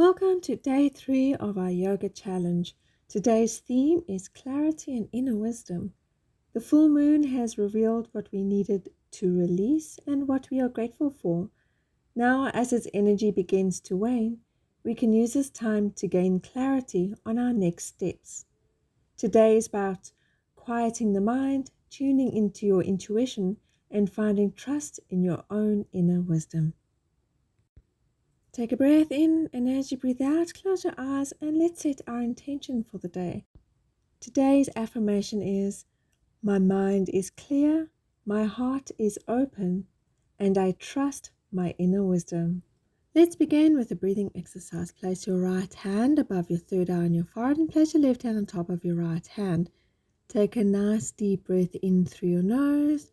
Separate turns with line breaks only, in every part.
Welcome to day 3 of our yoga challenge. Today's theme is clarity and inner wisdom. The full moon has revealed what we needed to release and what we are grateful for. Now, as its energy begins to wane, we can use this time to gain clarity on our next steps. Today is about quieting the mind, tuning into your intuition, and finding trust in your own inner wisdom. Take a breath in, and as you breathe out, close your eyes and let's set our intention for the day. Today's affirmation is, my mind is clear, my heart is open, and I trust my inner wisdom. Let's begin with a breathing exercise. Place your right hand above your third eye on your forehead and place your left hand on top of your right hand. Take a nice deep breath in through your nose.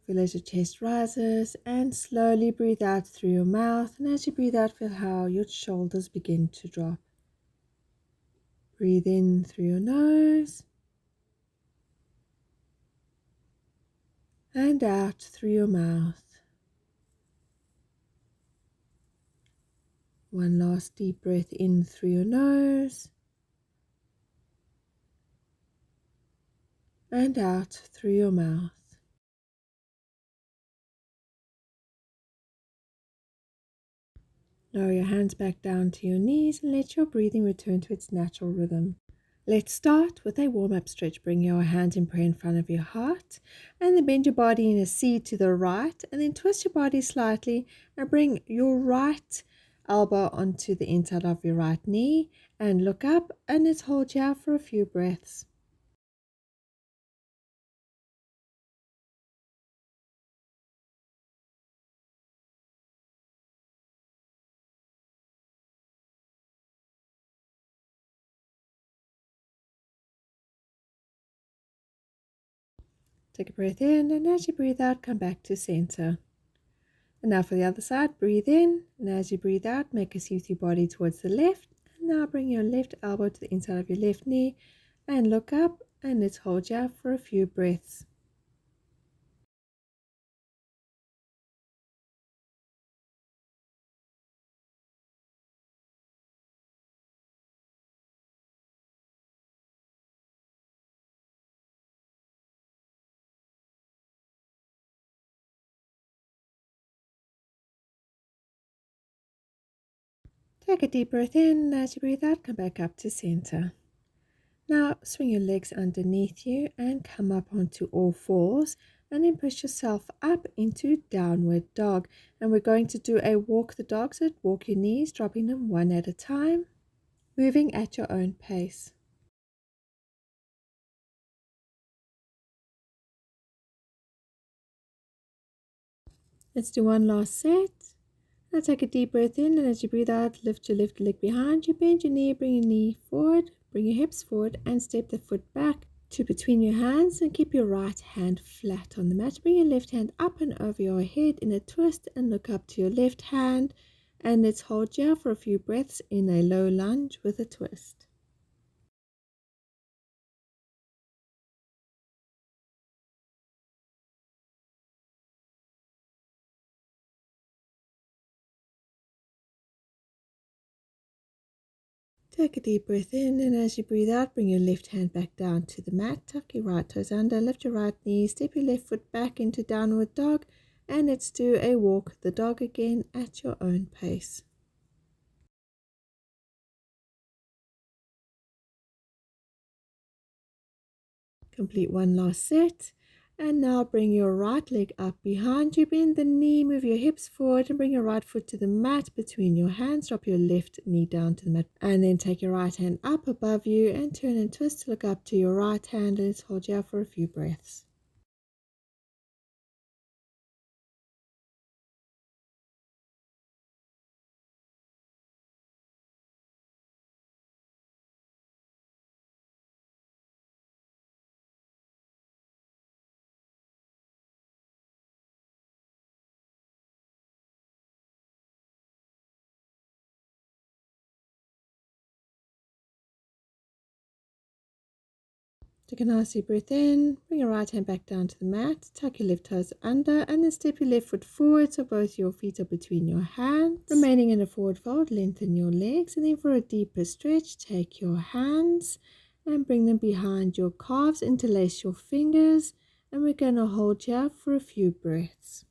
Feel as your chest rises and slowly breathe out through your mouth. And as you breathe out, feel how your shoulders begin to drop. Breathe in through your nose and out through your mouth. One last deep breath in through your nose and out through your mouth. Lower your hands back down to your knees and let your breathing return to its natural rhythm. Let's start with a warm-up stretch. Bring your hands in prayer in front of your heart and then bend your body in a C to the right and then twist your body slightly and bring your right elbow onto the inside of your right knee and look up, and let's hold here for a few breaths. Take a breath in, and as you breathe out, come back to center. And now for the other side, breathe in, and as you breathe out, make a C with your body towards the left. And now bring your left elbow to the inside of your left knee and look up, and let's hold here for a few breaths. Take a deep breath in, and as you breathe out, come back up to center. Now swing your legs underneath you and come up onto all fours, and then push yourself up into downward dog. And we're going to do a walk the dog, so walk your knees, dropping them one at a time, moving at your own pace. Let's do one last set. Now take a deep breath in, and as you breathe out, lift your left leg behind you, bend your knee, bring your knee forward, bring your hips forward, and step the foot back to between your hands, and keep your right hand flat on the mat. Bring your left hand up and over your head in a twist, and look up to your left hand, and let's hold here for a few breaths in a low lunge with a twist. Take a deep breath in, and as you breathe out, bring your left hand back down to the mat. Tuck your right toes under, lift your right knee, step your left foot back into downward dog, and let's do a walk the dog again at your own pace. Complete one last set. And now bring your right leg up behind you, bend the knee, move your hips forward and bring your right foot to the mat between your hands. Drop your left knee down to the mat and then take your right hand up above you and turn and twist to look up to your right hand, and let's hold here for a few breaths. Take a nice deep breath in, bring your right hand back down to the mat, tuck your left toes under, and then step your left foot forward so both your feet are between your hands. Remaining in a forward fold, lengthen your legs, and then for a deeper stretch, take your hands and bring them behind your calves, interlace your fingers, and we're going to hold here for a few breaths.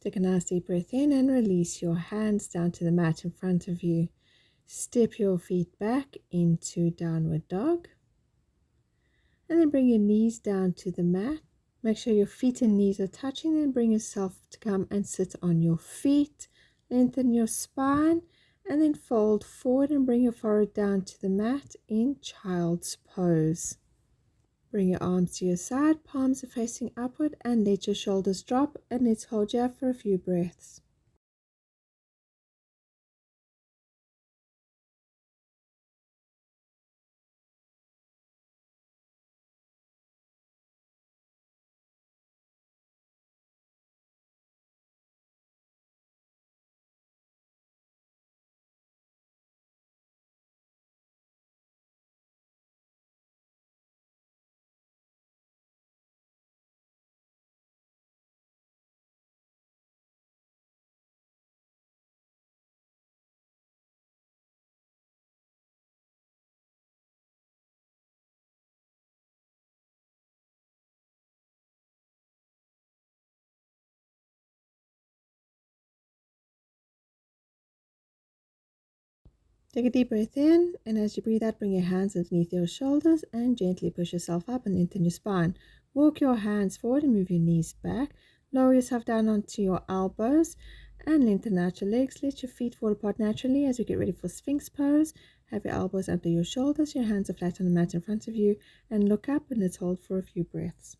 Take a nice deep breath in and release your hands down to the mat in front of you. Step your feet back into downward dog. And then bring your knees down to the mat. Make sure your feet and knees are touching. Then bring yourself to come and sit on your feet. Lengthen your spine. And then fold forward and bring your forehead down to the mat in child's pose. Bring your arms to your side, palms are facing upward, and let your shoulders drop, and let's hold here for a few breaths. Take a deep breath in, and as you breathe out, bring your hands underneath your shoulders and gently push yourself up and lengthen your spine. Walk your hands forward and move your knees back. Lower yourself down onto your elbows and lengthen out your legs. Let your feet fall apart naturally as we get ready for Sphinx Pose. Have your elbows under your shoulders, your hands are flat on the mat in front of you, and look up, and let's hold for a few breaths.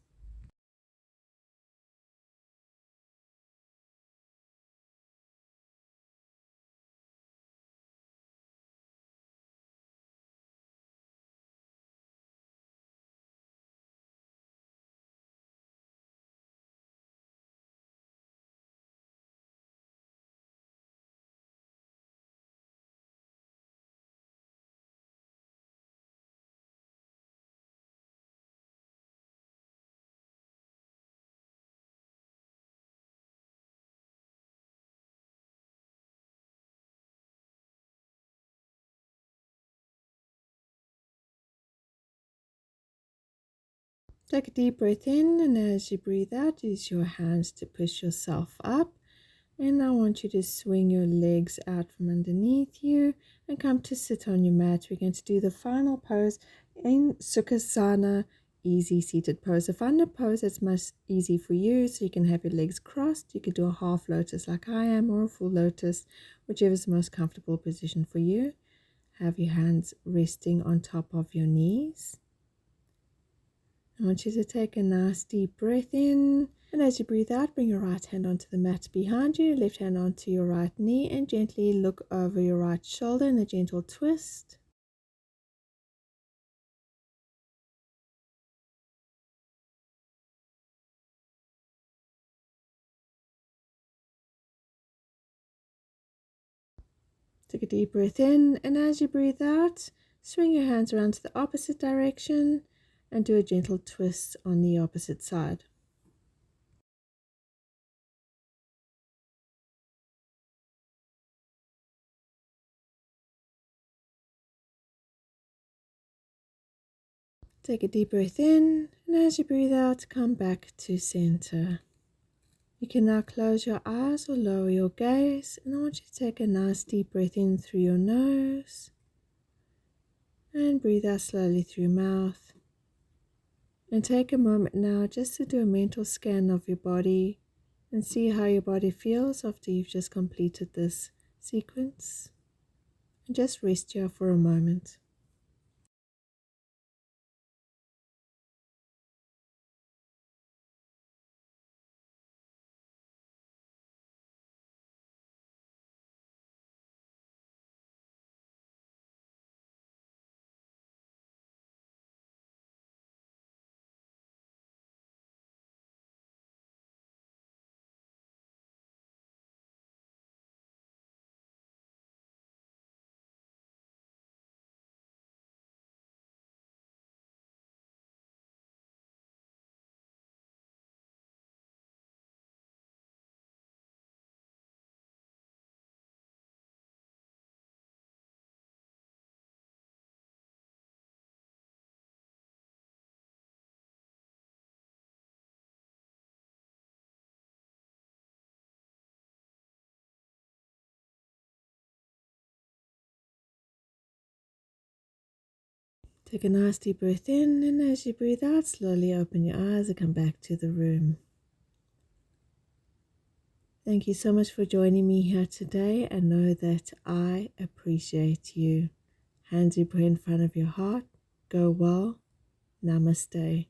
Take a deep breath in, and as you breathe out, use your hands to push yourself up. And I want you to swing your legs out from underneath you and come to sit on your mat. We're going to do the final pose in Sukhasana, easy seated pose. So find a pose that's most easy for you, so you can have your legs crossed. You could do a half lotus like I am, or a full lotus, whichever is the most comfortable position for you. Have your hands resting on top of your knees. I want you to take a nice deep breath in, and as you breathe out, bring your right hand onto the mat behind you, left hand onto your right knee, and gently look over your right shoulder in a gentle twist. Take a deep breath in, and as you breathe out, swing your hands around to the opposite direction and do a gentle twist on the opposite side. Take a deep breath in, and as you breathe out, come back to center. You can now close your eyes or lower your gaze, and I want you to take a nice deep breath in through your nose and breathe out slowly through your mouth. And take a moment now just to do a mental scan of your body and see how your body feels after you've just completed this sequence. And just rest here for a moment. Take a nice deep breath in, and as you breathe out, slowly open your eyes and come back to the room. Thank you so much for joining me here today, and know that I appreciate you. Hands you put in front of your heart. Go well. Namaste.